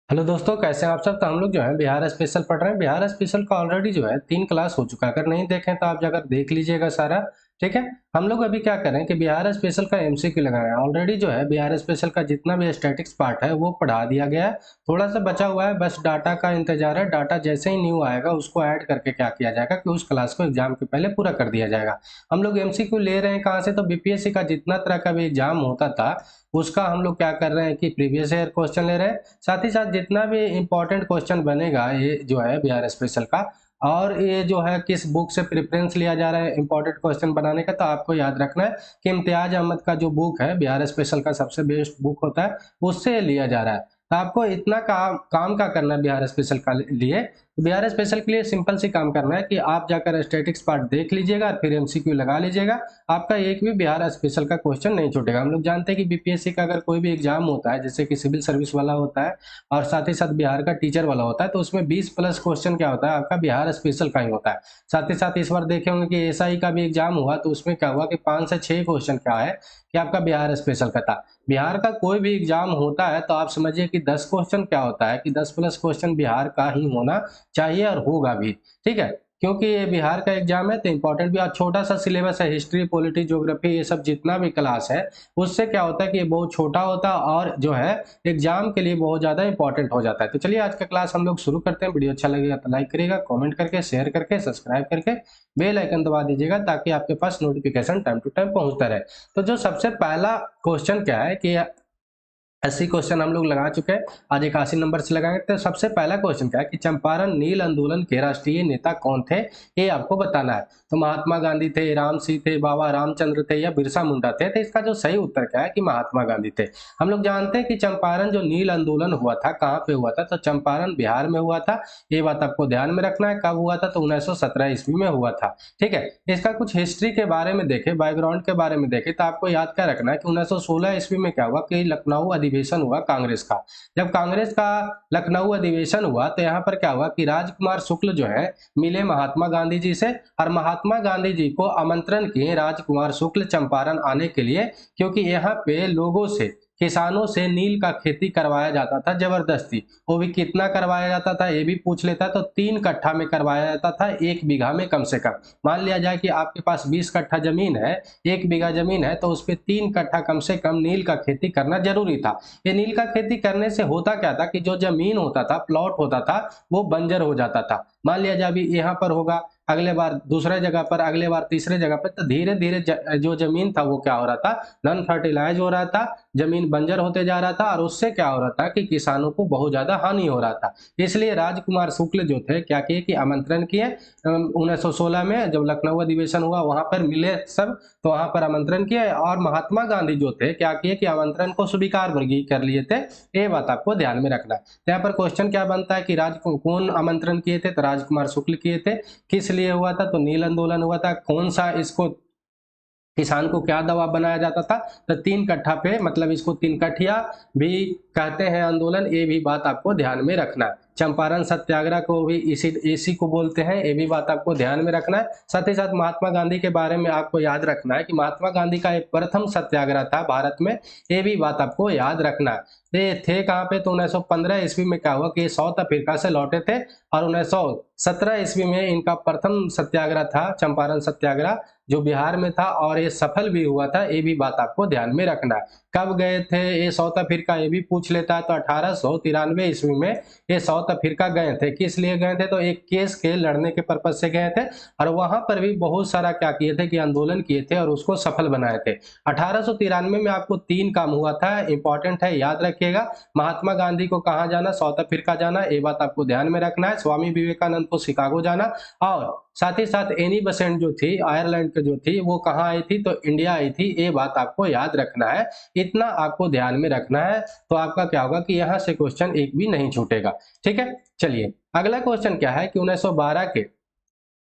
Hello दोस्तों, कैसे हैं आप सब। तो हम लोग जो है बिहार स्पेशल पढ़ रहे हैं। बिहार स्पेशल का ऑलरेडी जो है 3 क्लास हो चुका है। अगर नहीं देखें तो आप जाकर देख लीजिएगा सारा। ठीक है। हम लोग अभी क्या करें कि बिहार स्पेशल का एमसीक्यू लगा रहे हैं। ऑलरेडी जो है बिहार स्पेशल का जितना भी स्टैटिक्स पार्ट है वो पढ़ा दिया गया है। थोड़ा सा बचा हुआ है, बस डाटा का इंतजार है। डाटा जैसे ही न्यू आएगा उसको ऐड करके क्या किया जाएगा कि उस क्लास को एग्जाम के पहले पूरा कर दिया जाएगा। हम लोग एमसीक्यू ले रहे हैं कहाँ से, तो बीपीएससी का जितना तरह का भी एग्जाम होता था उसका हम लोग क्या कर रहे हैं कि प्रीवियस ईयर क्वेश्चन ले रहे हैं। साथ ही साथ जितना भी इंपॉर्टेंट क्वेश्चन बनेगा ये जो है बिहार स्पेशल का, और ये जो है किस बुक से प्रेफरेंस लिया जा रहा है इंपॉर्टेंट क्वेश्चन बनाने का, तो आपको याद रखना है कि इम्तियाज अहमद का जो बुक है बिहार स्पेशल का सबसे बेस्ट बुक होता है, उससे लिया जा रहा है। तो आपको इतना काम क्या करना है बिहार स्पेशल का लिए। तो बिहार स्पेशल के लिए सिंपल सी काम करना है कि आप जाकर स्टैटिक्स पार्ट देख लीजिएगा और फिर एमसीक्यू लगा लीजिएगा। आपका एक भी बिहार स्पेशल का क्वेश्चन नहीं छूटेगा। हम लोग जानते हैं कि बीपीएससी का अगर कोई भी एग्जाम होता है, जैसे कि सिविल सर्विस वाला होता है और साथ ही साथ बिहार का टीचर वाला होता है, तो उसमें 20 प्लस क्वेश्चन क्या होता है आपका बिहार स्पेशल का ही होता है। साथ ही साथ इस बार देखे होंगे कि एसआई का भी एग्जाम हुआ, तो उसमें क्या हुआ कि 5 से 6 क्वेश्चन क्या है कि आपका बिहार स्पेशल का था। बिहार का कोई भी एग्जाम होता है तो आप समझिए कि 10 क्वेश्चन क्या होता है कि 10 प्लस क्वेश्चन बिहार का ही होना चाहिए और होगा भी। ठीक है। क्योंकि ये बिहार का एग्जाम है तो इंपॉर्टेंट भी, और छोटा सा सिलेबस है, हिस्ट्री पॉलिटी ज्योग्राफी ये सब जितना भी क्लास है उससे क्या होता है कि ये बहुत छोटा होता है और जो है एग्जाम के लिए बहुत ज्यादा इंपॉर्टेंट हो जाता है। तो चलिए आज का क्लास हम लोग शुरू करते हैं। वीडियो अच्छा लगेगा तो लाइक करिएगा, कमेंट करके, शेयर करके, सब्सक्राइब करके बेल आइकन दबा दीजिएगा ताकि आपके पास नोटिफिकेशन टाइम टू टाइम पहुंचता रहे। तो जो सबसे पहला क्वेश्चन क्या है कि 80 क्वेश्चन हम लोग लगा चुके हैं, आज 81 नंबर से लगाएंगे। तो सबसे पहला क्वेश्चन क्या है कि चंपारण नील आंदोलन के राष्ट्रीय नेता कौन थे, ये आपको बताना है। तो महात्मा गांधी थे, राम सिंह थे, बाबा रामचंद्र थे या बिरसा मुंडा थे। तो इसका जो सही उत्तर क्या है कि महात्मा गांधी थे। हम लोग जानते हैं कि चंपारण जो नील आंदोलन हुआ था कहाँ पे हुआ था, तो चंपारण बिहार में हुआ था। ये बात आपको ध्यान में रखना है। कब हुआ था, तो 1917 ईस्वी में हुआ था। ठीक है। इसका कुछ हिस्ट्री के बारे में देखें, बैकग्राउंड के बारे में देखें, तो आपको याद क्या रखना है कि 1916 ईस्वी में क्या हुआ कि लखनऊ अधिवेशन हुआ कांग्रेस का। जब कांग्रेस का लखनऊ अधिवेशन हुआ तो यहाँ पर क्या हुआ कि राजकुमार शुक्ल जो है मिले महात्मा गांधी जी से, और महात्मा गांधी जी को आमंत्रण किए राजकुमार शुक्ल चंपारण आने के लिए, क्योंकि यहाँ पे लोगों से, किसानों से नील का खेती करवाया जाता था जबरदस्ती। वो भी कितना करवाया जाता था ये भी पूछ लेता, तो 3 कट्ठा में करवाया जाता था, 1 बीघा में कम से कम। मान लिया जाए कि आपके पास 20 कट्ठा जमीन है, 1 बीघा जमीन है, तो उस पर 3 कट्ठा कम से कम नील का खेती करना जरूरी था। ये नील का खेती करने से होता क्या था कि जो जमीन होता था, प्लॉट होता था, वो बंजर हो जाता था। मान लिया जाए अभी यहाँ पर होगा, अगले बार दूसरे जगह पर, अगले बार तीसरे जगह पर, तो धीरे धीरे जो जमीन था वो क्या हो रहा था, नॉन फर्टिलाइज हो रहा था, जमीन बंजर होते जा रहा था, और उससे क्या हो रहा था कि किसानों को बहुत ज्यादा हानि हो रहा था। इसलिए राजकुमार शुक्ल जो थे क्या किए कि आमंत्रण किए 1916 में जब लखनऊ अधिवेशन हुआ वहां पर मिले सब, तो वहां पर आमंत्रण किया, और महात्मा गांधी जो थे क्या किए कि आमंत्रण को स्वीकार कर लिए थे। ये बात आपको ध्यान में रखना है। तो यहाँ पर क्वेश्चन क्या बनता है कि कौन आमंत्रण किए थे, तो राजकुमार शुक्ल किए थे। किस लिए हुआ था, तो नील आंदोलन हुआ था। कौन सा इसको किसान को क्या दवा बनाया जाता था, तो 3 कट्ठा पे, मतलब इसको 3 कठिया भी कहते हैं आंदोलन। ये भी बात आपको ध्यान में रखना है। चंपारण सत्याग्रह को भी इसी को बोलते हैं, ये भी बात आपको ध्यान में रखना है। साथ ही साथ महात्मा गांधी के बारे में आपको याद रखना है कि महात्मा गांधी का एक प्रथम सत्याग्रह था भारत में, ये भी बात आपको याद रखना है। ये थे कहाँ पे, तो 1915 ईस्वी में क्या हुआ कि साउथ अफ्रीका से लौटे थे, और 1917 ईस्वी में इनका प्रथम सत्याग्रह था चंपारण सत्याग्रह, जो बिहार में था, और ये सफल भी हुआ था। ये भी बात आपको ध्यान में रखना है। कब गए थे ये साउथ अफ्रीका, ये भी पूछ लेता है। तो 1893 ईस्वी में ये साउथ अफ्रीका गए थे। किस लिए गए थे, तो एक केस के लड़ने के पर्पज से गए थे, और वहां पर भी बहुत सारा क्या किए थे कि आंदोलन किए थे और उसको सफल बनाए थे। 1893 में आपको 3 काम हुआ था, इंपॉर्टेंट है, याद रखिएगा। महात्मा गांधी को कहाँ जाना, साउथ अफ्रीका जाना, ये बात आपको ध्यान में रखना है। स्वामी विवेकानंद को शिकागो जाना, और साथ ही साथ एनी बेसेंट जो थी आयरलैंड के जो थी वो कहाँ आई थी, तो इंडिया आई थी। ये बात आपको याद रखना है, इतना आपको ध्यान में रखना है। तो आपका क्या होगा कि यहाँ से क्वेश्चन एक भी नहीं छूटेगा। ठीक है। चलिए अगला क्वेश्चन क्या है कि 1912 के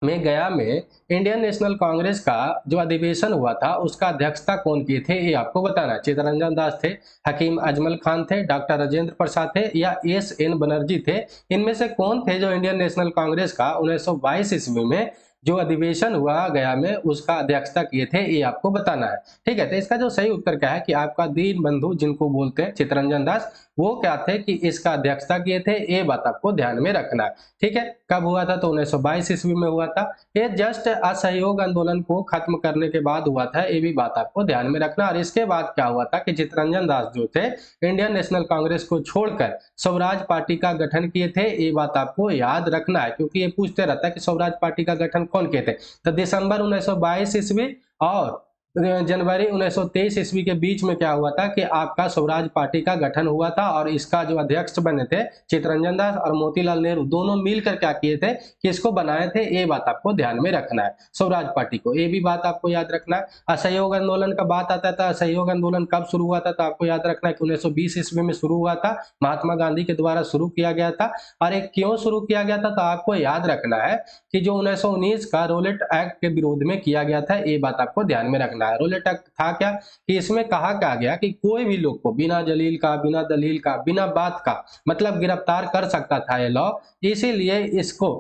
में गया में इंडियन नेशनल कांग्रेस का जो अधिवेशन हुआ था उसका अध्यक्षता कौन किए थे, ये आपको बताना है। चित्तरंजन दास थे, हकीम अजमल खान थे, डॉक्टर राजेंद्र प्रसाद थे, या एस.एन. बनर्जी थे। इनमें से कौन थे जो इंडियन नेशनल कांग्रेस का 1922 ईस्वी में जो अधिवेशन हुआ गया में उसका अध्यक्षता किए थे, ये आपको बताना है। ठीक है। तो इसका जो सही उत्तर क्या है कि आपका दीन बंधु जिनको बोलते हैं चित्तरंजन दास, वो क्या थे कि इसका अध्यक्षता किए थे, ये बात आपको ध्यान में रखना है। ठीक है, कब हुआ था? तो 1922 ईस्वी में हुआ था। ये जस्ट असहयोग आंदोलन को खत्म करने के बाद हुआ था, ये भी बात आपको ध्यान में रखना। और इसके बाद क्या हुआ था कि चित्तरंजन दास जो थे इंडियन नेशनल कांग्रेस को छोड़कर स्वराज पार्टी का गठन किए थे, ये बात आपको याद रखना है, क्योंकि ये पूछते रहता है कि स्वराज पार्टी का गठन कौन किए थे। तो दिसंबर 1922 ईस्वी और जनवरी 1923 ईस्वी के बीच में क्या हुआ था कि आपका स्वराज पार्टी का गठन हुआ था, और इसका जो अध्यक्ष बने थे चित्तरंजन दास और मोतीलाल नेहरू, दोनों मिलकर क्या किए थे कि इसको बनाए थे। ये बात आपको ध्यान में रखना है, स्वराज पार्टी को, ये भी बात आपको याद रखना है। असहयोग आंदोलन का बात आता था, असहयोग आंदोलन कब शुरू हुआ था? तो आपको याद रखना है कि 1920 ईस्वी में शुरू हुआ था, महात्मा गांधी के द्वारा शुरू किया गया था। और एक क्यों शुरू किया गया था? तो आपको याद रखना है कि जो 1919 का रोलेट एक्ट के विरोध में किया गया था, ये बात आपको ध्यान में रखना है। रोलेट एक्ट था क्या कि इसमें कहा क्या गया कि कोई भी लोग को बिना जलील का, बिना दलील का, बिना बात का मतलब गिरफ्तार कर सकता था ये लॉ। इसीलिए इसको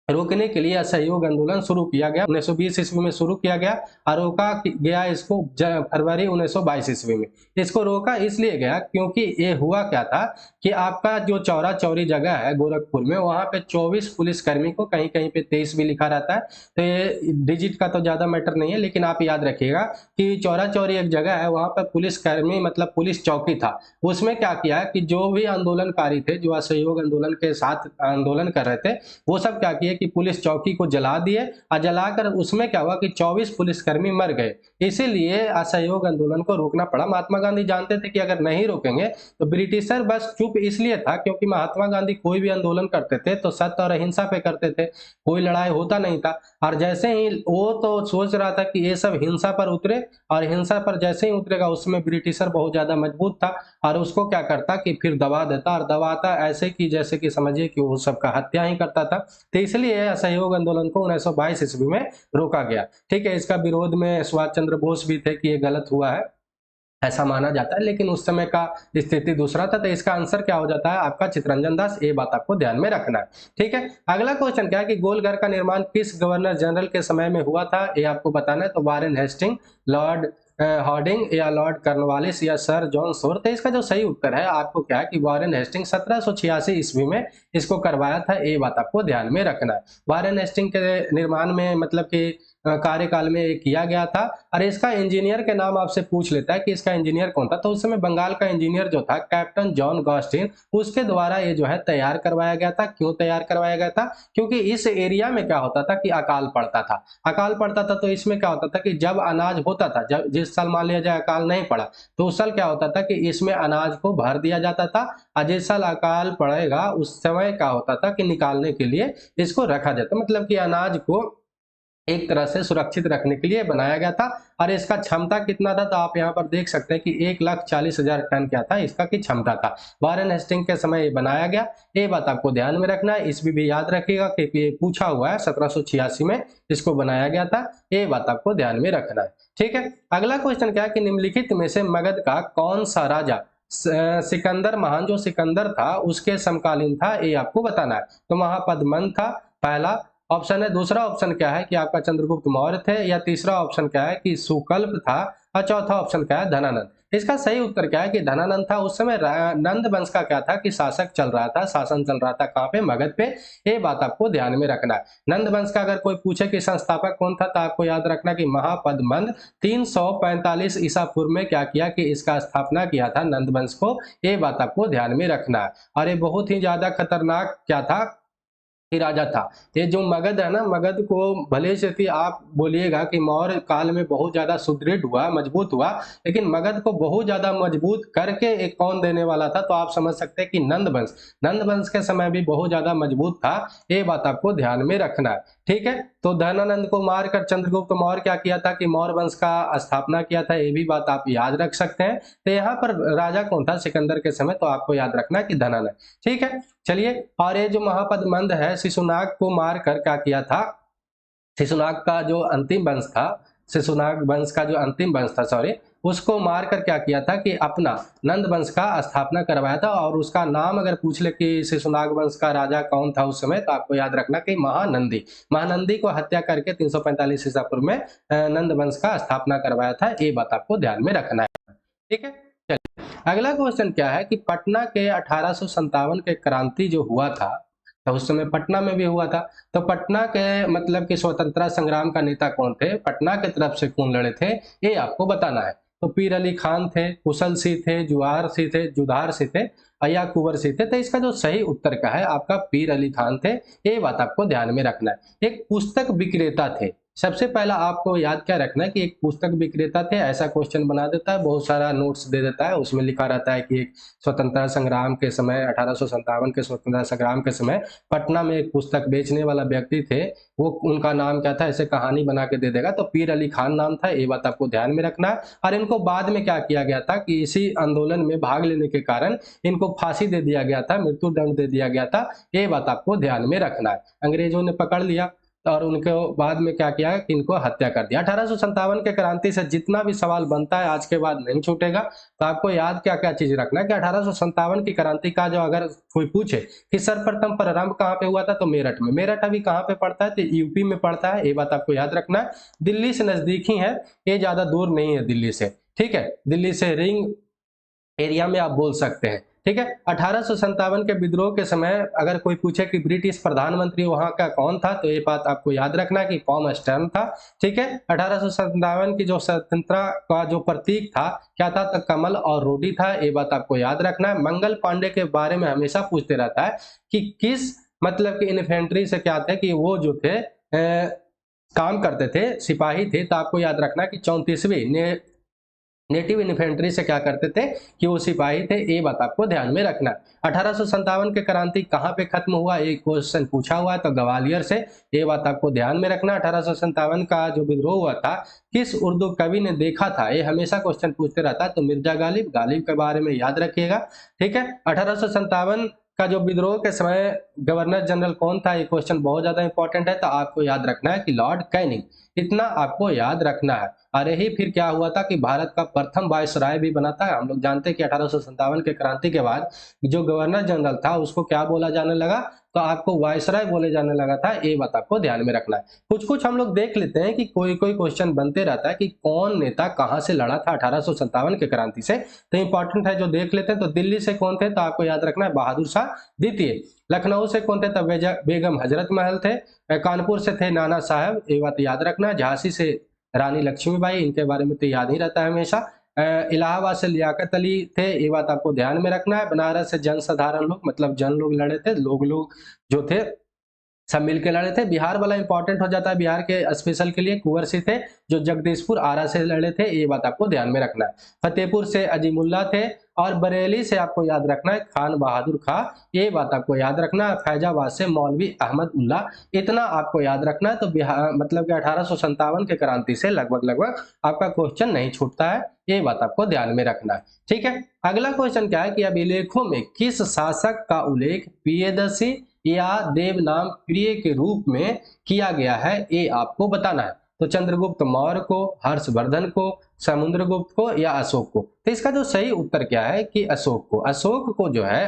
रोकने के लिए असहयोग आंदोलन शुरू किया गया, 1920 ईस्वी में शुरू किया गया और रोका गया इसको फरवरी 1922 ईस्वी में। इसको रोका इसलिए गया क्योंकि ये हुआ क्या था कि आपका जो चौरा चौरी जगह है गोरखपुर में, वहां पे 24 पुलिसकर्मी को, कहीं कहीं पे 23 भी लिखा रहता है, तो ये डिजिट का तो ज्यादा मैटर नहीं है, लेकिन आप याद रखिएगा कि चौरा चौरी एक जगह है, वहां पर पुलिसकर्मी मतलब पुलिस चौकी था। उसमें क्या किया कि जो भी आंदोलनकारी थे, जो असहयोग आंदोलन के साथ आंदोलन कर रहे थे, वो सब क्या किए कि पुलिस चौकी को जला दिए, और जलाकर उसमें क्या हुआ कि 24 पुलिसकर्मी मर गए। इसीलिए असहयोग आंदोलन को रोकना पड़ा। महात्मा गांधी जानते थे कि अगर नहीं रोकेंगे तो ब्रिटिशर बस चुप इसलिए था क्योंकि महात्मा गांधी कोई भी आंदोलन करते थे तो सत्य और अहिंसा पे करते थे, कोई लड़ाई होता नहीं था। और जैसे ही वो तो सोच रहा था कि ये सब हिंसा पर उतरे, और हिंसा पर जैसे ही उतरेगा उसमें ब्रिटिशर बहुत ज्यादा मजबूत था, और उसको क्या करता कि फिर दबा देता, और दबाता ऐसे कि जैसे कि समझिए कि वो सबका हत्या ही करता था। तो इसलिए असहयोग आंदोलन को 1922 ईस्वी में रोका गया। ठीक है, इसका विरोध में सुभाष चंद्र बोस भी थे कि ये गलत हुआ है, ऐसा माना जाता है, लेकिन उस समय का स्थिति दूसरा था। तो इसका आंसर क्या हो जाता है आपका चित्तरंजन दास, ये बात आपको ध्यान में रखना है। ठीक है, अगला क्वेश्चन क्या है कि गोलघर का निर्माण किस गवर्नर जनरल के समय में हुआ था, ये आपको बताना है। तो वारेन हेस्टिंग, लॉर्ड हार्डिंग या लॉर्ड कॉर्नवालिस या सर जॉन सोर। तो इसका जो सही उत्तर है आपको क्या है कि वारेन हेस्टिंग 1786 ईस्वी में इसको करवाया था, ये बात आपको ध्यान में रखना है। वारेन हेस्टिंग के निर्माण में मतलब कि कार्यकाल में ये किया गया था। और इसका इंजीनियर के नाम आपसे पूछ लेता है कि इसका इंजीनियर कौन था, तो उस समय बंगाल का इंजीनियर जो था कैप्टन जॉन गॉस्टिन, उसके द्वारा ये जो है तैयार करवाया गया था। क्यों तैयार करवाया गया था? क्योंकि इस एरिया में क्या होता था कि अकाल पड़ता था। अकाल पड़ता था तो इसमें क्या होता था कि जब अनाज होता था, जब जिस साल मान लिया जाए अकाल नहीं पड़ा, तो उस साल क्या होता था कि इसमें अनाज को भर दिया जाता था, और जिस साल अकाल पड़ेगा उस समय क्या होता था कि निकालने के लिए इसको रखा जाता, मतलब कि अनाज को एक तरह से सुरक्षित रखने के लिए बनाया गया था। और इसका क्षमता कितना था? तो आप यहाँ पर देख सकते हैं कि 1,40,000 टन क्या था इसका की क्षमता था। वारेन हेस्टिंग के समय ये बनाया गया, ये बात आपको ध्यान में रखना है। इसमें भी याद रखिएगा कि ये पूछा हुआ है 1786 में इसको बनाया गया था, ये बात आपको ध्यान में रखना है। ठीक है, अगला क्वेश्चन क्या है कि निम्नलिखित में से मगध का कौन सा राजा सिकंदर महान जो सिकंदर था उसके समकालीन था, ये आपको बताना है। तो महापद्मन था पहला ऑप्शन है। दूसरा ऑप्शन क्या है कि आपका चंद्रगुप्त मौर्य थे, या तीसरा ऑप्शन क्या है कि सुकल्प था, और चौथा ऑप्शन क्या है धनानंद। इसका सही उत्तर क्या है कि धनानंद था। उस समय नंद वंश का क्या था कि शासक चल रहा था, शासन चल रहा था कहाँ पे? मगध पे। ये बात आपको ध्यान में रखना है। नंद वंश का अगर कोई पूछे कि संस्थापक कौन था, तो आपको याद रखना कि महापद्मन 345 ईसा पूर्व में क्या किया कि इसका स्थापना किया था नंद वंश को, ये बात आपको ध्यान में रखना है। और ये बहुत ही ज्यादा खतरनाक क्या था ही राजा था। ये जो मगध है ना, मगध को भले से थी आप बोलिएगा कि मौर्य काल में बहुत ज्यादा सुदृढ़ हुआ, मजबूत हुआ, लेकिन मगध को बहुत ज्यादा मजबूत करके एक कौन देने वाला था? तो आप समझ सकते हैं कि नंद वंश। नंद वंश के समय भी बहुत ज्यादा मजबूत था, ये बात आपको ध्यान में रखना है। ठीक है, तो धनानंद को मारकर चंद्रगुप्त मौर्य क्या किया था कि मौर्य वंश का स्थापना किया था, ये भी बात आप याद रख सकते हैं। तो यहाँ पर राजा कौन था सिकंदर के समय? तो आपको याद रखना है कि धनानंद। ठीक है, चलिए, और ये जो महापद्मंद है शिशुनाग को मारकर क्या किया था? शिशुनाग का जो अंतिम वंश था, शिशुनाग वंश का जो अंतिम वंश था, सॉरी, उसको मारकर क्या किया था कि अपना नंद वंश का स्थापना करवाया था। और उसका नाम अगर पूछ ले कि शिशुनाग वंश का राजा कौन था उस समय, तो आपको याद रखना कि महानंदी। महानंदी को हत्या करके 345 ईसा पूर्व में नंद वंश का स्थापना करवाया था, ये बात आपको ध्यान में रखना है। ठीक है, अगला क्वेश्चन क्या है कि पटना के 1857 के क्रांति जो हुआ था, तो उस समय पटना में भी हुआ था, तो पटना के मतलब कि स्वतंत्रता संग्राम का नेता कौन थे, पटना की तरफ से कौन लड़े थे, ये आपको बताना है। तो पीर अली खान थे, कुशल सिंह थे, जुधार सिंह थे या कुंवर सिंह थे। तो इसका जो सही उत्तर का है आपका पीर अली खान थे, ये बात आपको ध्यान में रखना है। एक पुस्तक विक्रेता थे, सबसे पहला आपको याद क्या रखना है कि एक पुस्तक विक्रेता थे। ऐसा क्वेश्चन बना देता है, बहुत सारा नोट्स दे देता है, उसमें लिखा रहता है कि एक स्वतंत्रता संग्राम के समय 1857 के स्वतंत्रता संग्राम के समय पटना में एक पुस्तक बेचने वाला व्यक्ति थे, वो उनका नाम क्या था, ऐसे कहानी बना के दे देगा। तो पीर अली खान नाम था, ये बात आपको ध्यान में रखना है। और इनको बाद में क्या किया गया था कि इसी आंदोलन में भाग लेने के कारण इनको फांसी दे दिया गया था, मृत्यु दंड दे दिया गया था, ये बात आपको ध्यान में रखना है। अंग्रेजों ने पकड़ लिया और उनके बाद में क्या किया कि इनको हत्या कर दिया। 1857 के क्रांति से जितना भी सवाल बनता है आज के बाद नहीं छूटेगा। तो आपको याद क्या क्या चीज रखना है कि 1857 की क्रांति का जो अगर कोई पूछे कि सर्वप्रथम प्रारंभ कहाँ पे हुआ था, तो मेरठ में। मेरठ अभी कहाँ पे पड़ता है, तो यूपी में पड़ता है, ये बात आपको याद रखना है। दिल्ली से नजदीक ही है, ये ज्यादा दूर नहीं है दिल्ली से, ठीक है। दिल्ली से रिंग एरिया में आप बोल सकते हैं, ठीक है। 1857 के विद्रोह के समय अगर कोई पूछे कि ब्रिटिश प्रधानमंत्री वहां का कौन था, तो ये बात आपको याद रखना कि टॉम स्टर्न था, ठीक है। 1857 की जो स्वतंत्रता का जो प्रतीक था क्या था, तो कमल और रोटी था, ये बात आपको याद रखना है। मंगल पांडे के बारे में हमेशा पूछते रहता है कि किस मतलब कि इन्फेंट्री से क्या थे कि वो जो थे काम करते थे, सिपाही थे। तो आपको याद रखना कि 34वीं नेटिव इन्फेंट्री से क्या करते थे कि वो सिपाही थे, ये बात आपको ध्यान में रखना। 1857 के क्रांति कहाँ पे खत्म हुआ, एक क्वेश्चन पूछा हुआ है, तो ग्वालियर से, ये बात आपको ध्यान में रखना। 1857 का जो विद्रोह हुआ था किस उर्दू कवि ने देखा था, ये हमेशा क्वेश्चन पूछते रहता है, तो मिर्जा गालिब। गालिब के बारे में याद रखिएगा, ठीक है। 1857 का जो विद्रोह के समय गवर्नर जनरल कौन था, ये क्वेश्चन बहुत ज्यादा इंपॉर्टेंट है, तो आपको याद रखना है कि लॉर्ड कैनिंग, इतना आपको याद रखना है। अरे ही फिर क्या हुआ था कि भारत का प्रथम वायसराय भी बना था। हम लोग जानते हैं कि 1857 के क्रांति के बाद जो गवर्नर जनरल था उसको क्या बोला जाने लगा, तो आपको वायसराय बोले जाने लगा था, ये बात आपको ध्यान में रखना है। कुछ कुछ हम लोग देख लेते हैं कि कोई कोई क्वेश्चन बनते रहता है कि कौन नेता कहां से लड़ा था 1857 के क्रांति से, तो इंपॉर्टेंट है जो देख लेते हैं। तो दिल्ली से कौन थे, तो आपको याद रखना है बहादुर शाह द्वितीय। लखनऊ से कौन थे, तो बेगम हजरत महल थे। कानपुर से थे नाना साहब, ये बात याद रखना। झांसी से रानी लक्ष्मीबाई, इनके बारे में तो याद ही रहता है हमेशा। इलाहाबाद से लियाकत अली थे, ये बात आपको ध्यान में रखना है। बनारस से जनसाधारण लोग मतलब जन लोग लड़े थे, लोग जो थे सब मिलकर लड़े थे। बिहार वाला इंपॉर्टेंट हो जाता है, बिहार के स्पेशल के लिए कुंवर सिंह थे जो जगदीशपुर आरा से लड़े थे, ये बात आपको ध्यान में रखना है। फतेहपुर से अजीमुल्ला थे और बरेली से आपको याद रखना है खान बहादुर खां, ये बात आपको याद रखना है। फैजाबाद से मौलवी अहमद उल्ला, इतना आपको याद रखना है। तो बिहार मतलब कि 1857 के क्रांति से लगभग आपका क्वेश्चन नहीं छूटता है, ये बात आपको ध्यान में रखना है, ठीक है। अगला क्वेश्चन क्या है कि अभिलेखों में किस शासक का उल्लेख प्रियदर्शी या देवनाम प्रिय के रूप में किया गया है, ये आपको बताना है। तो चंद्रगुप्त मौर्य को, हर्षवर्धन को, समुद्रगुप्त को या अशोक को। तो इसका जो सही उत्तर क्या है कि अशोक को। अशोक को जो है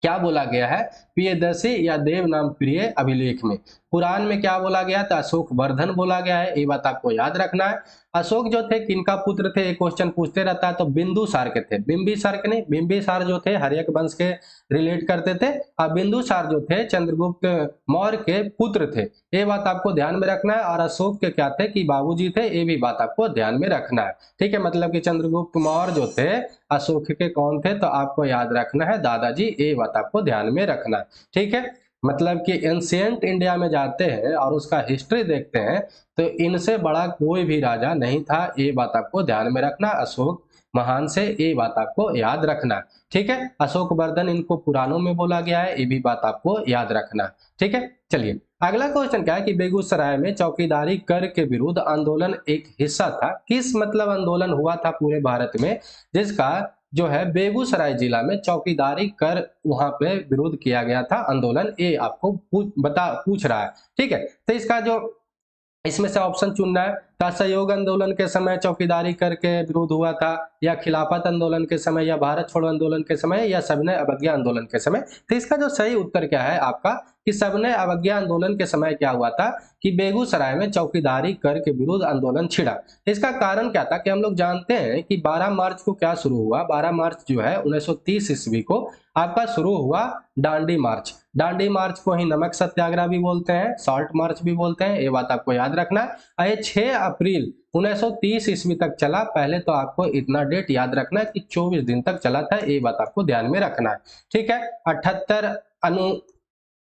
क्या बोला गया है, प्रियदर्शी या देव नाम प्रिय अभिलेख में। पुराण में क्या बोला गया था, अशोक वर्धन बोला गया है, ये बात आपको याद रखना है। अशोक जो थे किनका पुत्र थे, एक क्वेश्चन पूछते रहता है, तो बिंदुसार के थे। बिंबिसार के नहीं, बिंबिसार जो थे हर्यक वंश के रिलेट करते थे, और बिंदुसार जो थे चंद्रगुप्त मौर्य के पुत्र थे, ये बात आपको ध्यान में रखना है। और अशोक के क्या थे कि बाबूजी थे, ये भी बात आपको ध्यान में रखना है, ठीक है। मतलब कि चंद्रगुप्त मौर्य जो थे अशोक के कौन थे, तो आपको याद रखना है दादाजी, ये बात आपको ध्यान में रखना है, ठीक है। मतलब कि एंशिएंट इंडिया में जाते हैं और उसका हिस्ट्री देखते हैं तो इनसे बड़ा कोई भी राजा नहीं था, ये बात आपको ध्यान में रखना। अशोक महान से, ये बात आपको याद रखना है, ठीक है। अशोक वर्धन इनको पुराणों में बोला गया है, ये भी बात आपको याद रखना है, ठीक है। चलिए अगला क्वेश्चन क्या है कि बेगूसराय में चौकीदारी कर के विरुद्ध आंदोलन एक हिस्सा था। किस मतलब आंदोलन हुआ था पूरे भारत में जिसका जो है बेगूसराय जिला में चौकीदारी कर वहां पे विरोध किया गया था आंदोलन, ये आपको पूछ रहा है, ठीक है। तो इसका जो इसमें से ऑप्शन चुनना है। तो असहयोग आंदोलन के समय चौकीदारी करके विरोध हुआ था, या खिलाफत आंदोलन के समय, या भारत छोड़ो आंदोलन के समय, या सविनय अवज्ञा आंदोलन के समय। तो इसका जो सही उत्तर क्या है आपका कि सविनय अवज्ञा आंदोलन के समय क्या हुआ था कि बेगूसराय में चौकीदारी कर के विरोध आंदोलन छिड़ा। इसका कारण क्या था कि हम लोग जानते हैं कि 12 मार्च को क्या शुरू हुआ। 12 मार्च जो है 1930 ईस्वी को आपका शुरू हुआ दांडी मार्च। दांडी मार्च को ही नमक सत्याग्रह भी बोलते हैं, सॉल्ट मार्च भी बोलते हैं, ये बात आपको याद रखना है। ये 6 अप्रैल 1930 ईस्वी तक चला। पहले तो आपको इतना डेट याद रखना है कि 24 दिन तक चला था, ये बात आपको ध्यान में रखना है। ठीक है, 78 अनु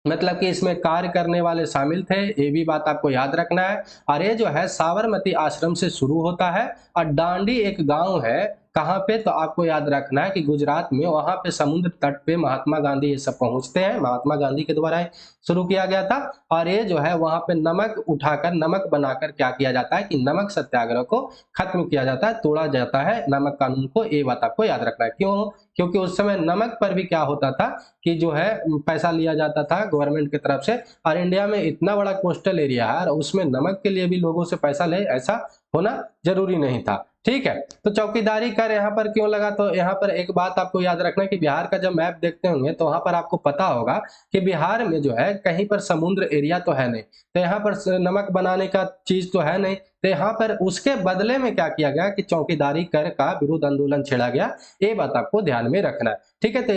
मतलब कि इसमें कार्य करने वाले शामिल थे, ये भी बात आपको याद रखना है। और ये जो है साबरमती आश्रम से शुरू होता है, और दांडी एक गांव है कहाँ पे, तो आपको याद रखना है कि गुजरात में, वहां पे समुद्र तट पे महात्मा गांधी ये सब पहुंचते हैं, महात्मा गांधी के द्वारा शुरू किया गया था। और ये जो है वहां पे नमक उठाकर, नमक बनाकर क्या किया जाता है कि नमक सत्याग्रह को खत्म किया जाता है, तोड़ा जाता है नमक कानून को। ये बात आपको याद रखना है। क्यों? क्योंकि उस समय नमक पर भी क्या होता था कि जो है पैसा लिया जाता था गवर्नमेंट की तरफ से, और इंडिया में इतना बड़ा कोस्टल एरिया है और उसमें नमक के लिए भी लोगों से पैसा ले, ऐसा होना जरूरी नहीं था। ठीक है, तो चौकीदारी कर यहाँ पर क्यों लगा, तो यहाँ पर एक बात आपको याद रखना है कि बिहार का जब मैप देखते होंगे तो वहां पर आपको पता होगा कि बिहार में जो है कहीं पर समुद्र एरिया तो है नहीं, तो यहाँ पर नमक बनाने का चीज तो है नहीं, तो यहाँ पर उसके बदले में क्या किया गया कि चौकीदारी कर का विरोध आंदोलन छेड़ा गया। ये बात आपको ध्यान में रखना है। ठीक है, तो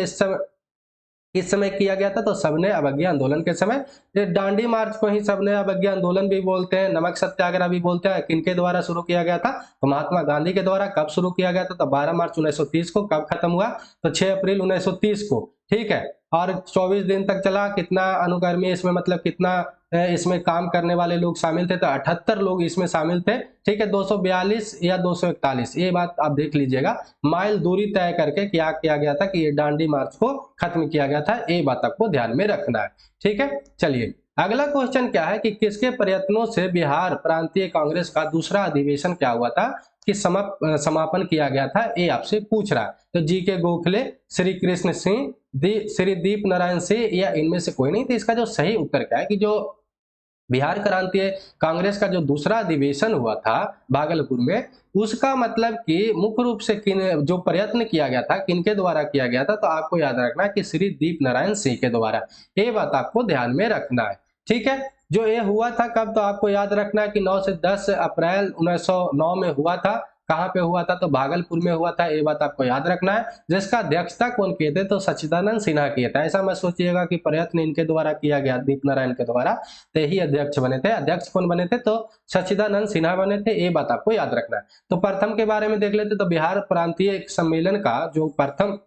इस समय किया गया था, तो सविनय अवज्ञा आंदोलन के समय। दांडी मार्च को ही सविनय अवज्ञा आंदोलन भी बोलते हैं, नमक सत्याग्रह भी बोलते हैं। किनके द्वारा शुरू किया गया था, तो महात्मा गांधी के द्वारा। कब शुरू किया गया था, तो 12 मार्च 1930 को। कब खत्म हुआ, तो 6 अप्रैल 1930 को। ठीक है, और 24 दिन तक चला। कितना अनुकर्मी इसमें, मतलब कितना इसमें काम करने वाले लोग शामिल थे, तो 78 लोग इसमें शामिल थे। ठीक है, 242 या 241, ये बात आप देख लीजिएगा। माइल दूरी तय करके क्या किया गया था कि ये दांडी मार्च को खत्म किया गया था, ये बात आपको ध्यान में रखना है। ठीक है, चलिए अगला क्वेश्चन क्या है कि किसके प्रयत्नों से बिहार प्रांतीय कांग्रेस का दूसरा अधिवेशन क्या हुआ था कि समापन किया गया था, ये आपसे पूछ रहा है। तो जी के गोखले, श्री कृष्ण सिंह, श्री दीप नारायण सिंह, या इनमें से कोई नहीं। तो इसका जो सही उत्तर क्या है कि जो बिहार क्रांतीय कांग्रेस का जो दूसरा अधिवेशन हुआ था भागलपुर में, उसका मतलब कि मुख्य रूप से किन जो प्रयत्न किया गया था, किनके द्वारा किया गया था, तो आपको याद रखना है कि श्री दीप नारायण सिंह के द्वारा। ये बात आपको ध्यान में रखना है। ठीक है, जो ये हुआ था कब, तो आपको याद रखना है कि 9 से 10 अप्रैल 1909 में हुआ था। कहाँ पे हुआ था, तो भागलपुर में हुआ था, ये बात आपको याद रखना है। जिसका अध्यक्षता कौन किए थे, तो सच्चिदानंद सिन्हा किए थे। ऐसा मत सोचिएगा कि प्रयत्न इनके द्वारा किया गया, दीप नारायण के द्वारा, तो यही अध्यक्ष बने थे। अध्यक्ष कौन बने थे, तो सच्चिदानंद सिन्हा बने थे, ये बात आपको याद रखना है। तो प्रथम के बारे में देख लेते, तो बिहार प्रांतीय सम्मेलन का जो प्रथम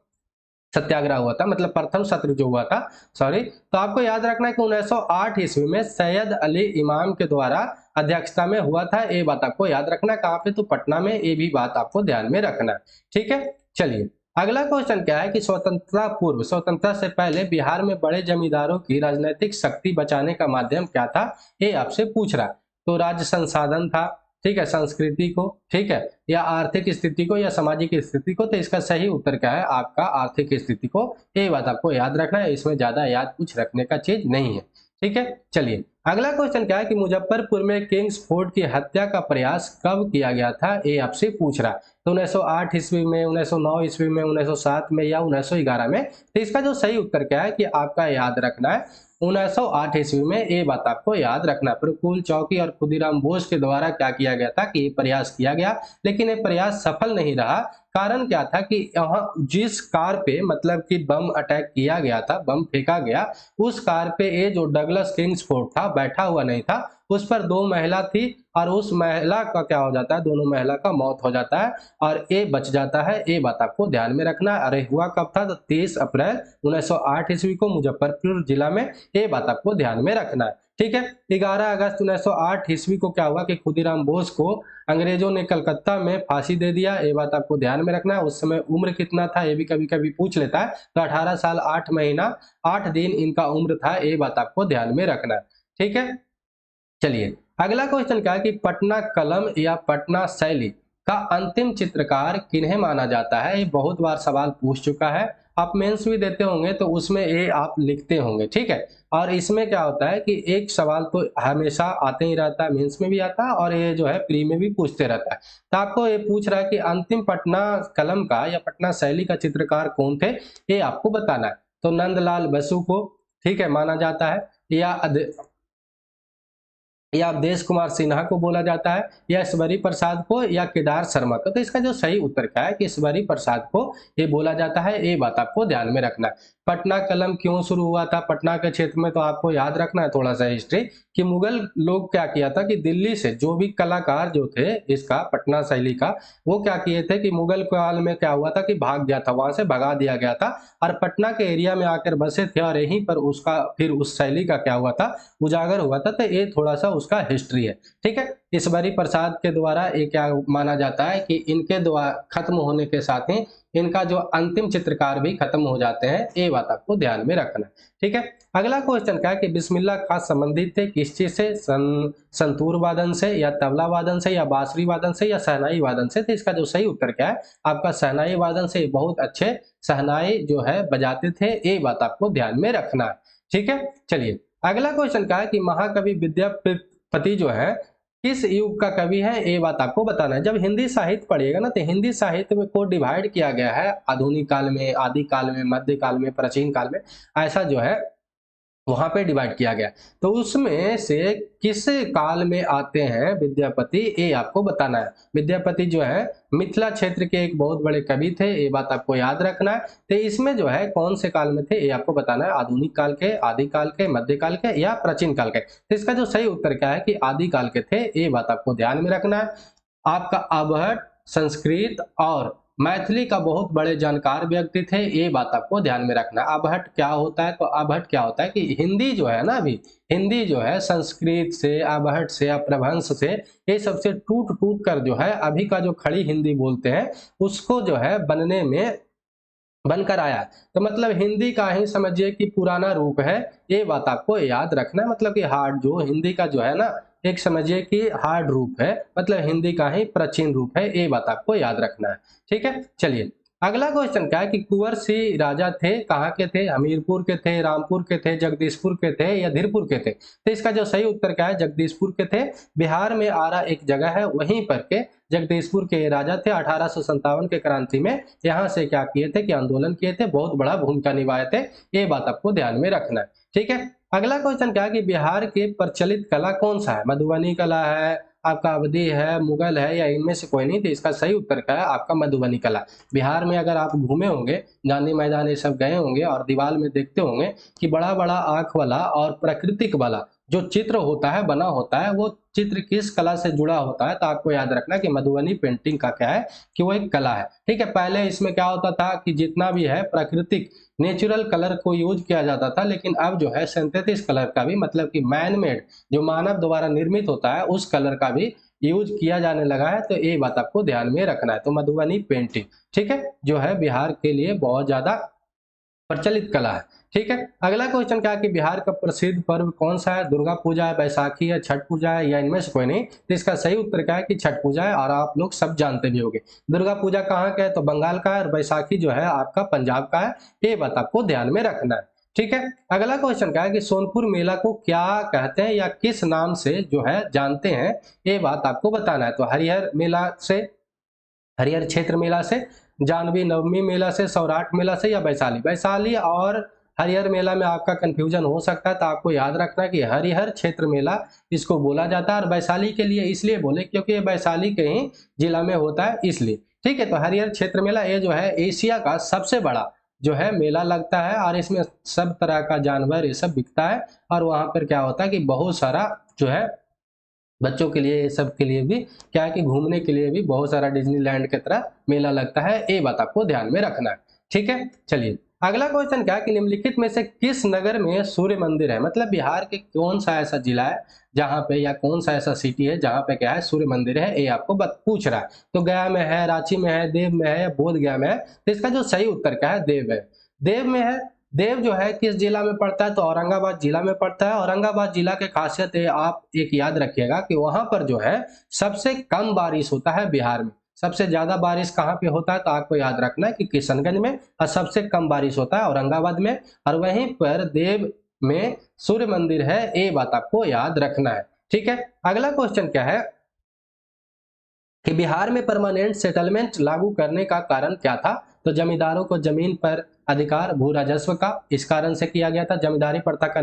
सत्याग्रह हुआ था, मतलब प्रथम सत्र जो हुआ था, सॉरी, तो आपको याद रखना है कि 1908 ईस्वी में सैयद अली इमाम के द्वारा अध्यक्षता में हुआ था। ये बात आपको याद रखना है। कहाँ पे, तो पटना में। ये भी बात आपको ध्यान में रखना है। ठीक है, चलिए अगला क्वेश्चन क्या है कि स्वतंत्रता पूर्व, स्वतंत्रता से पहले बिहार में बड़े जमींदारों की राजनीतिक शक्ति बचाने का माध्यम क्या था, ये आपसे पूछ रहा है। तो राज्य संसाधन था, ठीक है, संस्कृति को, ठीक है, या आर्थिक स्थिति को, या सामाजिक स्थिति को। तो इसका सही उत्तर क्या है आपका आर्थिक स्थिति को। ये बात आपको याद रखना है, इसमें ज्यादा याद कुछ रखने का चीज नहीं है। ठीक है, चलिए अगला क्वेश्चन क्या है कि मुजफ्फरपुर में किंग्स फोर्ट की हत्या का प्रयास कब किया गया था, ये आपसे पूछ रहा है। तो 1908 ईस्वी में, 1909 ईस्वी में, 1907 में, या 1911 में। तो इसका जो सही उत्तर क्या है कि आपका याद रखना है 1908 ईस्वी में। ये बात आपको याद रखना। प्रफुल्ल चौकी और खुदीराम बोस के द्वारा क्या किया गया था कि ये प्रयास किया गया, लेकिन ये प्रयास सफल नहीं रहा। कारण क्या था कि यहाँ जिस कार पे मतलब कि बम अटैक किया गया था, बम फेंका गया, उस कार पे ये जो डगलस किंग्सफोर्ड था बैठा हुआ नहीं था, उस पर 2 महिला थी, और उस महिला का क्या हो जाता है, दोनों महिला का मौत हो जाता है और ये बच जाता है। ये बात आपको ध्यान में रखना है। अरे हुआ कब था, तो 23 अप्रैल 1908 ईस्वी को मुजफ्फरपुर जिला में। ये बात आपको ध्यान में रखना है। ठीक है, 11 अगस्त 1908 ईस्वी को क्या हुआ कि खुदीराम बोस को अंग्रेजों ने कलकत्ता में फांसी दे दिया। ये बात आपको ध्यान में रखना है। उस समय उम्र कितना था, ये भी कभी कभी पूछ लेता है। तो 18 साल 8 महीना 8 दिन इनका उम्र था। ये बात आपको ध्यान में रखना है। ठीक है, चलिए अगला क्वेश्चन क्या है कि पटना कलम या पटना शैली का अंतिम चित्रकार किन्हें माना जाता है। ये बहुत बार सवाल पूछ चुका है आप मेंस भी देते होंगे तो उसमें ए आप लिखते होंगे, ठीक है। और इसमें क्या होता है कि एक सवाल तो हमेशा आते ही रहता है, मेंस में भी आता है और ये जो है प्री में भी पूछते रहता है। तो आपको ये पूछ रहा है कि अंतिम पटना कलम का या पटना शैली का चित्रकार कौन थे, ये आपको बताना है। तो नंदलाल बसु को, ठीक है, माना जाता है, या अवधेश कुमार सिन्हा को बोला जाता है, या ईश्वरी प्रसाद को, या केदार शर्मा को। तो इसका जो सही उत्तर क्या है कि ईश्वरी प्रसाद को ये बोला जाता है, ये बात आपको ध्यान में रखना है। पटना कलम क्यों शुरू हुआ था पटना के क्षेत्र में, तो आपको याद रखना है थोड़ा सा हिस्ट्री, कि मुगल लोग क्या किया था कि दिल्ली से जो भी कलाकार जो थे इसका पटना शैली का, वो क्या किए थे कि मुगल काल में क्या हुआ था कि भाग गया था, वहां से भगा दिया गया था और पटना के एरिया में आकर बसे थे और यहीं पर उसका फिर उस शैली का क्या हुआ था, उजागर हुआ था। तो ये थोड़ा सा उसका हिस्ट्री है, ठीक है। ईश्वरी प्रसाद के द्वारा ये क्या माना जाता है कि इनके द्वारा खत्म होने के साथ ही इनका जो अंतिम चित्रकार भी खत्म हो जाते हैं, ये बात आपको ध्यान में रखना है, ठीक है। अगला क्वेश्चन क्या है कि बिस्मिल्लाह खां संबंधित थे किस चीज से, संतूर वादन से, या तबला वादन से, या बांसुरी वादन से, या शहनाई वादन से। तो इसका जो सही उत्तर क्या है आपका शहनाई वादन से, बहुत अच्छे शहनाई जो है बजाते थे, ये बात आपको ध्यान में रखना है, ठीक है। चलिए अगला क्वेश्चन क्या है कि महाकवि विद्यापति जो है किस युग का कवि है, ये बात आपको बताना है। जब हिंदी साहित्य पढ़िएगा ना तो हिंदी साहित्य में को डिवाइड किया गया है आधुनिक काल में, आदि काल में, मध्य काल में, प्राचीन काल में, ऐसा जो है वहां पे डिवाइड किया गया। तो उसमें से किस काल में आते हैं विद्यापति, ये आपको बताना है। विद्यापति जो है मिथिला क्षेत्र के एक बहुत बड़े कवि थे, ये बात आपको याद रखना है। तो इसमें जो है कौन से काल में थे ये आपको बताना है, आधुनिक काल के, आदि काल के, मध्य काल के, या प्राचीन काल के। तो इसका जो सही उत्तर क्या है कि आदि काल के थे, ये बात आपको ध्यान में रखना है। आपका आभट संस्कृत और मैथिली का बहुत बड़े जानकार व्यक्ति थे, ये बात आपको ध्यान में रखना है। आभट क्या होता है, तो आभट क्या होता है कि हिंदी जो है ना, अभी हिंदी जो है संस्कृत से, आभट से, अपभ्रंश से, ये सबसे टूट टूट कर जो है अभी का जो खड़ी हिंदी बोलते हैं उसको जो है बनने में बनकर आया। तो मतलब हिंदी का ही समझिए कि पुराना रूप है, ये बात आपको याद रखना है। मतलब कि हार्ड जो हिंदी का जो है ना, एक समझिए कि हार्ड रूप है, मतलब हिंदी का ही प्राचीन रूप है, ये बात आपको याद रखना है, ठीक है। चलिए अगला क्वेश्चन क्या है कि कुंवर सिंह राजा थे कहाँ के थे, हमीरपुर के थे, रामपुर के थे, जगदीशपुर के थे, या धीरपुर के थे। तो इसका जो सही उत्तर क्या है, जगदीशपुर के थे। बिहार में आरा एक जगह है, वहीं पर के जगदीशपुर के राजा थे। 1857 के क्रांति में यहाँ से क्या किए थे कि आंदोलन किए थे, बहुत बड़ा भूमिका निभाए थे, ये बात आपको ध्यान में रखना है, ठीक है। अगला क्वेश्चन क्या है कि बिहार के प्रचलित कला कौन सा है, मधुबनी कला है, आपका अवधी है, मुगल है, या इनमें से कोई नहीं। तो इसका सही उत्तर क्या है आपका मधुबनी कला। बिहार में अगर आप घूमे होंगे, गांधी मैदान ये सब गए होंगे और दीवार में देखते होंगे कि बड़ा बड़ा आंख वाला और प्राकृतिक वाला जो चित्र होता है, बना होता है, वो चित्र किस कला से जुड़ा होता है, तो आपको याद रखना कि मधुबनी पेंटिंग का क्या है कि वो एक कला है, ठीक है। पहले इसमें क्या होता था कि जितना भी है प्राकृतिक नेचुरल कलर को यूज किया जाता था, लेकिन अब जो है सिंथेटिक कलर का भी, मतलब कि मैन मेड जो मानव द्वारा निर्मित होता है उस कलर का भी यूज किया जाने लगा है। तो ये बात आपको ध्यान में रखना है। तो मधुबनी पेंटिंग, ठीक है, जो है बिहार के लिए बहुत ज्यादा प्रचलित कला है, ठीक है। अगला क्वेश्चन क्या है कि बिहार का प्रसिद्ध पर्व कौन सा है, दुर्गा पूजा है, बैसाखी है, छठ पूजा है, या इनमें से कोई नहीं। तो इसका सही उत्तर क्या है कि छठ पूजा है, और आप लोग सब जानते भी होंगे। दुर्गा पूजा कहाँ का है, तो बंगाल का है, और बैसाखी जो है आपका पंजाब का है, ये बात आपको ध्यान में रखना है, ठीक है। अगला क्वेश्चन क्या है कि सोनपुर मेला को क्या कहते हैं या किस नाम से जो है जानते हैं, ये बात आपको बताना है। तो हरिहर मेला से, हरिहर क्षेत्र मेला से, जानवी नवमी मेला से, सौराठ मेला से, या वैशाली। वैशाली और हरिहर मेला में आपका कंफ्यूजन हो सकता है, तो आपको याद रखना कि हरिहर क्षेत्र मेला इसको बोला जाता है, और वैशाली के लिए इसलिए बोले क्योंकि ये वैशाली के ही जिला में होता है, इसलिए, ठीक है। तो हरिहर क्षेत्र मेला ये जो है एशिया का सबसे बड़ा जो है मेला लगता है, और इसमें सब तरह का जानवर ये सब बिकता है, और वहां पर क्या होता है कि बहुत सारा जो है बच्चों के लिए, ये सब के लिए भी क्या है कि घूमने के लिए भी बहुत सारा डिज्नीलैंड की तरह मेला लगता है, ये बात आपको ध्यान में रखना है, ठीक है। चलिए अगला क्वेश्चन क्या है कि निम्नलिखित में से किस नगर में सूर्य मंदिर है, मतलब बिहार के कौन सा ऐसा जिला है जहां पे, या कौन सा ऐसा सिटी है जहां पे क्या है सूर्य मंदिर है, ये आपको पूछ रहा है। तो गया में है, रांची में है, देव में है, या बोध गया में है। तो इसका जो सही उत्तर क्या है, देव है। देव में है। देव जो है किस जिला में पड़ता है, तो औरंगाबाद जिला में पड़ता है। औरंगाबाद जिला के खासियत है, आप एक याद रखिएगा कि वहां पर जो है सबसे कम बारिश होता है बिहार में, सबसे ज्यादा बारिश कहाँ पे होता है, तो आपको याद रखना है कि किशनगंज में, और सबसे कम बारिश होता है औरंगाबाद में, और वहीं पर देव में सूर्य मंदिर है। ये बात आपको याद रखना है। ठीक है, अगला क्वेश्चन क्या है कि बिहार में परमानेंट सेटलमेंट लागू करने का कारण क्या था, तो जमींदारों को जमीन पर अधिकार भू राजस्व का इस कारण से किया गया था। जमींदारी प्रथा का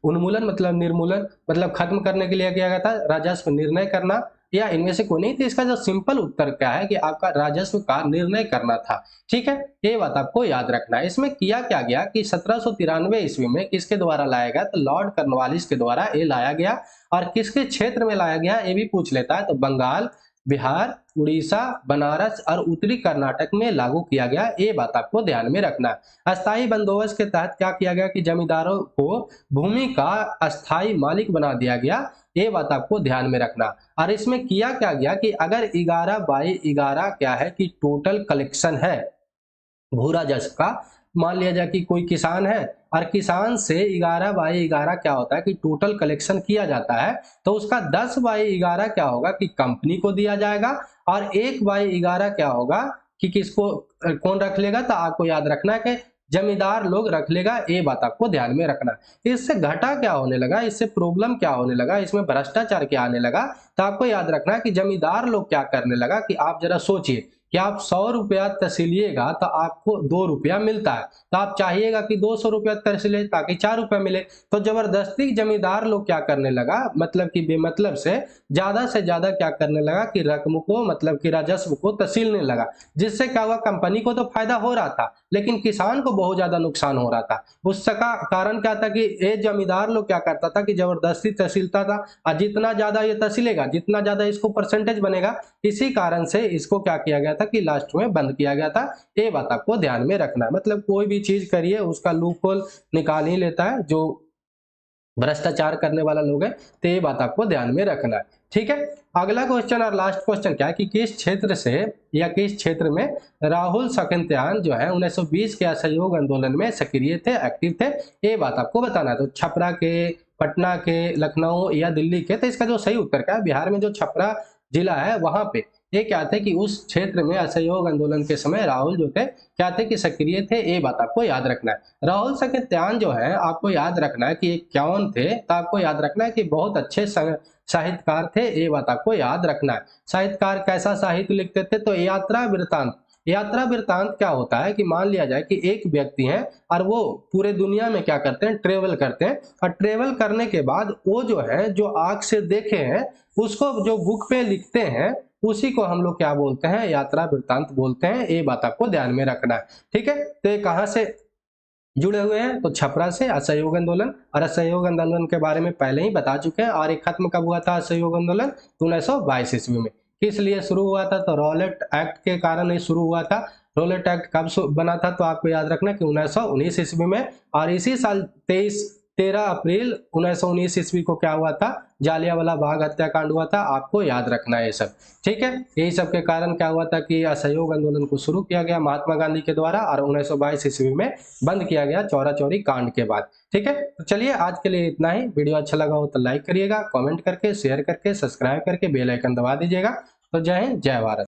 उन्मूलन मतलब निर्मूलन मतलब खत्म करने के लिए किया गया था। राजस्व निर्णय करना, या इनमें से कोई नहीं। तो इसका जो सिंपल उत्तर क्या है कि आपका राजस्व का निर्णय करना था। ठीक है, ये बात आपको याद रखना है। इसमें किया क्या गया कि 1793 ईस्वी में किसके द्वारा लाया गया, तो लॉर्ड कॉर्नवालिस के द्वारा ये लाया गया। और किसके क्षेत्र में लाया गया ये भी पूछ लेता है, तो बंगाल, बिहार, उड़ीसा, बनारस और उत्तरी कर्नाटक में लागू किया गया। ये बात आपको ध्यान में रखना है। अस्थायी बंदोबस्त के तहत क्या किया गया कि जमींदारों को भूमि का अस्थायी मालिक बना दिया गया। ये बात आपको ध्यान में रखना। और इसमें किया क्या गया कि अगर 11/11 क्या है कि टोटल कलेक्शन है भू राजस्व का, मान लिया जाए कि कोई किसान है और किसान से 11/11 क्या होता है कि टोटल कलेक्शन किया जाता है, तो उसका 10/11 क्या होगा कि कंपनी को दिया जाएगा, और 1/11 क्या होगा कि किसको कौन रख लेगा, तो आपको याद रखना है कि जमींदार लोग रख लेगा। ये बात आपको ध्यान में रखना है। इससे घटा क्या होने लगा, इससे प्रॉब्लम क्या होने लगा, इसमें भ्रष्टाचार क्या आने लगा, तो आपको याद रखना है कि जमींदार लोग क्या करने लगा कि आप जरा सोचिए कि आप 100 रुपया तहसीलिएगा तो आपको 2 रुपया मिलता है, तो आप चाहिएगा कि 200 रुपया तहसीले ताकि 4 रुपया मिले। तो जबरदस्ती जमींदार लोग क्या करने लगा, मतलब कि बेमतलब से ज्यादा क्या करने लगा कि रकम को मतलब कि राजस्व को तहसीलने लगा। जिससे क्या हुआ, कंपनी को तो फायदा हो रहा था लेकिन किसान को बहुत ज्यादा नुकसान हो रहा था। उसका कारण क्या था कि ये जमींदार लोग क्या करता था कि जबरदस्ती तहसीलता था, और जितना ज्यादा ये तहसीलेगा जितना ज्यादा इसको परसेंटेज बनेगा, इसी कारण से इसको क्या किया गया था कि लास्ट में बंद किया गया था। ये बात आपको ध्यान में रखना है। मतलब कोई भी चीज करिए उसका लूप होल निकाल ही लेता है जो भ्रष्टाचार करने वाला लोग है। तो ये बात आपको ध्यान में रखना है। ठीक है, अगला क्वेश्चन और लास्ट क्वेश्चन क्या है कि किस क्षेत्र से या किस क्षेत्र में राहुल सकिंत्यान जो है 1920 के असहयोग आंदोलन में सक्रिय थे, एक्टिव थे, ये बात आपको बताना है। तो छपरा के, पटना के, लखनऊ या दिल्ली के, तो इसका जो सही उत्तर क्या है, बिहार में जो छपरा जिला है वहां पे ये क्या थे कि उस क्षेत्र में असहयोग आंदोलन के समय राहुल जो थे क्या थे कि सक्रिय थे। ये बात आपको याद रखना है। राहुल सकिंत्यान जो है आपको याद रखना है कि कौन थे, तो आपको याद रखना है कि बहुत अच्छे साहित्यकार थे। ये बात आपको याद रखना है। साहित्यकार कैसा साहित्य लिखते थे, तो यात्रा वृत्तांत। यात्रा वृत्तांत क्या होता है कि मान लिया जाए कि एक व्यक्ति है और वो पूरे दुनिया में क्या करते हैं, ट्रेवल करते हैं, और ट्रेवल करने के बाद वो जो है जो आंख से देखे हैं उसको जो बुक पे लिखते हैं उसी को हम लोग क्या बोलते हैं, यात्रा वृत्तांत बोलते हैं। ये बात आपको ध्यान में रखना है। ठीक है, तो ये कहां से जुड़े हुए हैं, तो छपरा से असहयोग आंदोलन। और असहयोग आंदोलन के बारे में पहले ही बता चुके हैं। और ये खत्म कब हुआ था असहयोग आंदोलन, 1922 ईस्वी में। किस लिए शुरू हुआ था, तो रॉलेट एक्ट के कारण ये शुरू हुआ था। रॉलेट एक्ट कब बना था, तो आपको याद रखना कि 1919 ईस्वी में। और इसी साल 13 अप्रैल 1919 ईस्वी को क्या हुआ था, जालियांवाला बाग हत्याकांड हुआ था। आपको याद रखना है ये सब। ठीक है, यही सब के कारण क्या हुआ था कि असहयोग आंदोलन को शुरू किया गया महात्मा गांधी के द्वारा, और 1922 ईस्वी में बंद किया गया चौरा चौरी कांड के बाद। ठीक है, तो चलिए आज के लिए इतना ही। वीडियो अच्छा लगा हो तो लाइक करिएगा, कमेंट करके, शेयर करके, सब्सक्राइब करके बेल आइकन दबा दीजिएगा। तो जय हिंद, जय भारत।